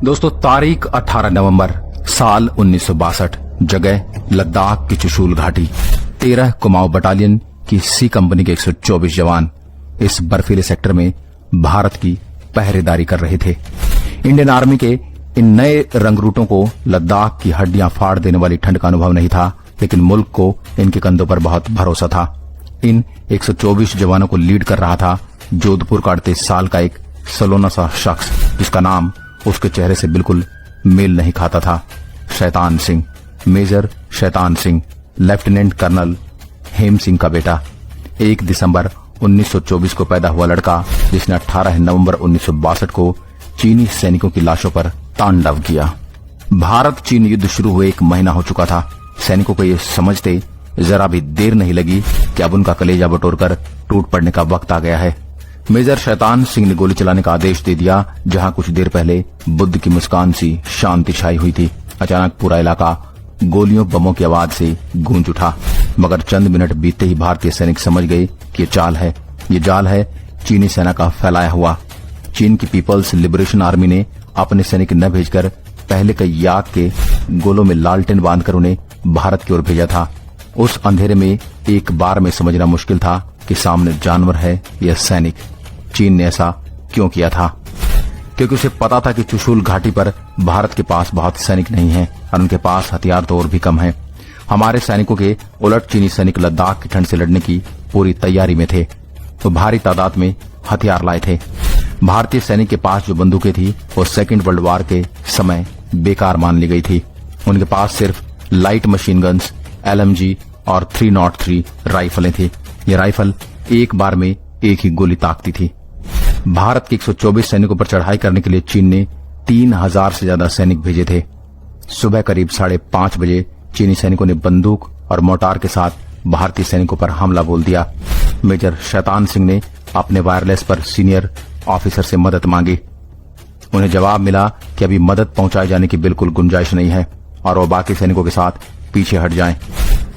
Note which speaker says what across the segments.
Speaker 1: दोस्तों, तारीख 18 नवंबर साल 1962, जगह लद्दाख की चुशूल घाटी। 13 कुमाऊं बटालियन की सी कंपनी के 124 जवान इस बर्फीले सेक्टर में भारत की पहरेदारी कर रहे थे। इंडियन आर्मी के इन नए रंगरूटों को लद्दाख की हड्डियां फाड़ देने वाली ठंड का अनुभव नहीं था, लेकिन मुल्क को इनके कंधों पर बहुत भरोसा था। इन 124 जवानों को लीड कर रहा था जोधपुर का 38 साल का एक सलोना सा शख्स, जिसका नाम उसके चेहरे से बिल्कुल मेल नहीं खाता था। Shaitan Singh, major Shaitan Singh, lieutenant colonel हेम सिंह का बेटा। 1 दिसंबर 1924 को पैदा हुआ लड़का, जिसने 18 नवंबर 1962 को चीनी सैनिकों की लाशों पर तांडव किया। भारत चीन युद्ध शुरू हुए 1 महीना हो चुका था। सैनिकों को ये समझते जरा भी देर नहीं लगी कि अब उनका कलेजा बटोरकर टूट पड़ने का वक्त आ गया है। मेजर शैतान सिंह ने गोली चलाने का आदेश दे दिया। जहां कुछ देर पहले बुद्ध की मुस्कान सी शांति छाई हुई थी, अचानक पूरा इलाका गोलियों बमों की आवाज से गूंज उठा। मगर चंद मिनट बीतते ही भारतीय सैनिक समझ गए कि ये जाल है चीनी सेना का फैलाया हुआ। चीन की पीपल्स लिबरेशन आर्मी ने अपने सैनिक न भेजकर पहले कई याक के गोलों में लालटेन बांधकर उन्हें भारत की ओर भेजा था। उस अंधेरे में एक बार में समझना मुश्किल था कि सामने जानवर है या सैनिक। चीन ने ऐसा क्यों किया था? क्योंकि उसे पता था कि चुशूल घाटी पर भारत के पास बहुत सैनिक नहीं हैं और उनके पास हथियार तो और भी कम हैं। हमारे सैनिकों के उलट चीनी सैनिक लद्दाख की ठंड से लड़ने की पूरी तैयारी में थे। वो भारी तादाद में हथियार लाए थे। भारतीय सैनिक के पास जो बंदूकें थी वो सेकेंड वर्ल्ड वार के समय बेकार मान ली गई थी। उनके पास सिर्फ लाइट मशीन गन्स, LMG और 303 राइफलें थी। ये राइफल एक बार में एक ही गोली ताकती थी। भारत के 124 सैनिकों पर चढ़ाई करने के लिए चीन ने 3000 से ज्यादा सैनिक भेजे थे। सुबह करीब 5:30 बजे चीनी सैनिकों ने बंदूक और मोर्टार के साथ भारतीय सैनिकों पर हमला बोल दिया। मेजर शैतान सिंह ने अपने वायरलेस पर सीनियर ऑफिसर से मदद मांगी। उन्हें जवाब मिला कि अभी मदद पहुंचाए जाने की बिल्कुल गुंजाइश नहीं है और वो बाकी सैनिकों के साथ पीछे हट जाएं।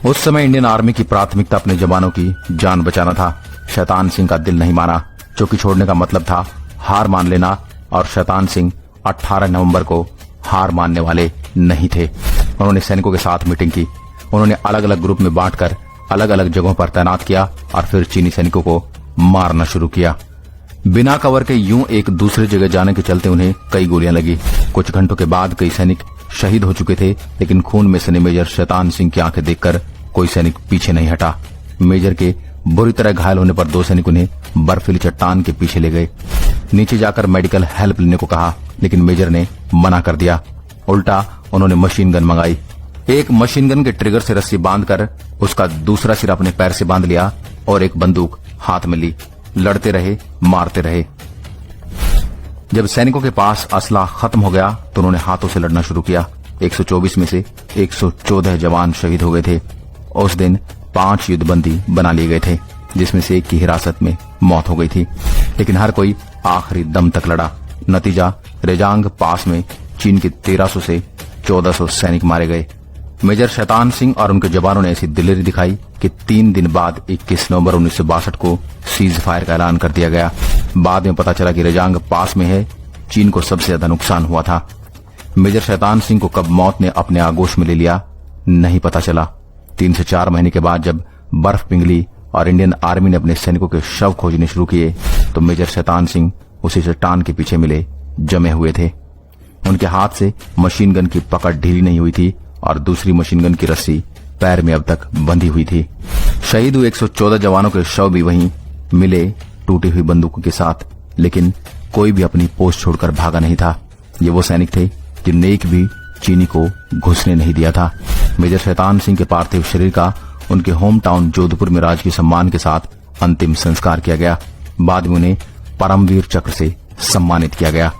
Speaker 1: उस समय इंडियन आर्मी की प्राथमिकता अपने जवानों की जान बचाना था। शैतान सिंह का दिल नहीं माना। चौकी छोड़ने का मतलब था हार मान लेना, और शैतान सिंह 18 नवंबर को हार मानने वाले नहीं थे। उन्होंने सैनिकों के साथ मीटिंग की। उन्होंने अलग अलग ग्रुप में बांटकर अलग अलग जगहों पर तैनात किया और फिर चीनी सैनिकों को मारना शुरू किया। बिना कवर के यूं एक दूसरे जगह जाने के चलते उन्हें कई गोलियां लगी। कुछ घंटों के बाद कई सैनिक शहीद हो चुके थे, लेकिन खून में सने मेजर शैतान सिंह की आंखें देखकर कोई सैनिक पीछे नहीं हटा। मेजर के बुरी तरह घायल होने पर 2 सैनिक उन्हें बर्फीली चट्टान के पीछे ले गए। नीचे जाकर मेडिकल हेल्प लेने को कहा, लेकिन मेजर ने मना कर दिया। उल्टा उन्होंने मशीन गन मंगाई। एक मशीन गन के ट्रिगर से रस्सी बांधकर उसका दूसरा सिरा अपने पैर से बांध लिया और एक बंदूक हाथ में ली। लड़ते रहे, मारते रहे। जब सैनिकों के पास असला खत्म हो गया तो उन्होंने हाथों से लड़ना शुरू किया। 124 में से 114 जवान शहीद हो गए थे। उस दिन 5 युद्धबंदी बना लिए गए थे, जिसमें से एक की हिरासत में मौत हो गई थी, लेकिन हर कोई आखिरी दम तक लड़ा। नतीजा, रेजांग पास में चीन के 1300 से 1400 सैनिक मारे गए। मेजर शैतान सिंह और उनके जवानों ने ऐसी दिलेरी दिखाई कि 3 दिन बाद 21 नवंबर 1962 को सीज फायर का ऐलान कर दिया गया। बाद में पता चला कि रेजांग पास में है। चीन को सबसे ज्यादा नुकसान हुआ था। मेजर शैतान सिंह को कब मौत ने अपने आगोश में ले लिया नहीं पता चला। 3 से 4 महीने के बाद जब बर्फ पिघली और इंडियन आर्मी ने अपने सैनिकों के शव खोजने शुरू किए तो मेजर शैतान सिंह उसी चट्टान के पीछे मिले जमे हुए थे। उनके हाथ से मशीन गन की पकड़ ढीली नहीं हुई थी और दूसरी मशीन गन की रस्सी पैर में अब तक बंधी हुई थी। शहीद हुए 114 जवानों के शव भी वहीं मिले, टूटी हुई बंदूकों के साथ, लेकिन कोई भी अपनी पोस्ट छोड़कर भागा नहीं था। ये वो सैनिक थे जिनने एक भी चीनी को घुसने नहीं दिया था। मेजर शैतान सिंह के पार्थिव शरीर का उनके होम टाउन जोधपुर में राजकीय सम्मान के साथ अंतिम संस्कार किया गया। बाद में उन्हें परमवीर चक्र से सम्मानित किया गया।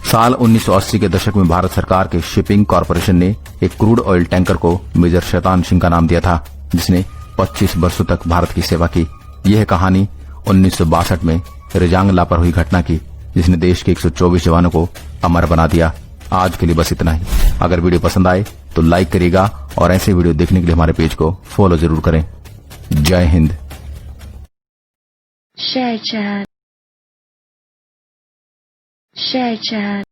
Speaker 1: साल 1980 के दशक में भारत सरकार के शिपिंग कॉरपोरेशन ने एक क्रूड ऑयल टैंकर को मेजर शैतान सिंह का नाम दिया था, जिसने 25 वर्षों तक भारत की सेवा की। यह कहानी 1962 में रेजांग लापरवाही घटना की, जिसने देश के 124 जवानों को अमर बना दिया। आज के लिए बस इतना ही। अगर वीडियो पसंद आए तो लाइक करिएगा और ऐसे वीडियो देखने के लिए हमारे पेज को फॉलो जरूर करें। जय हिंद।
Speaker 2: Share chat.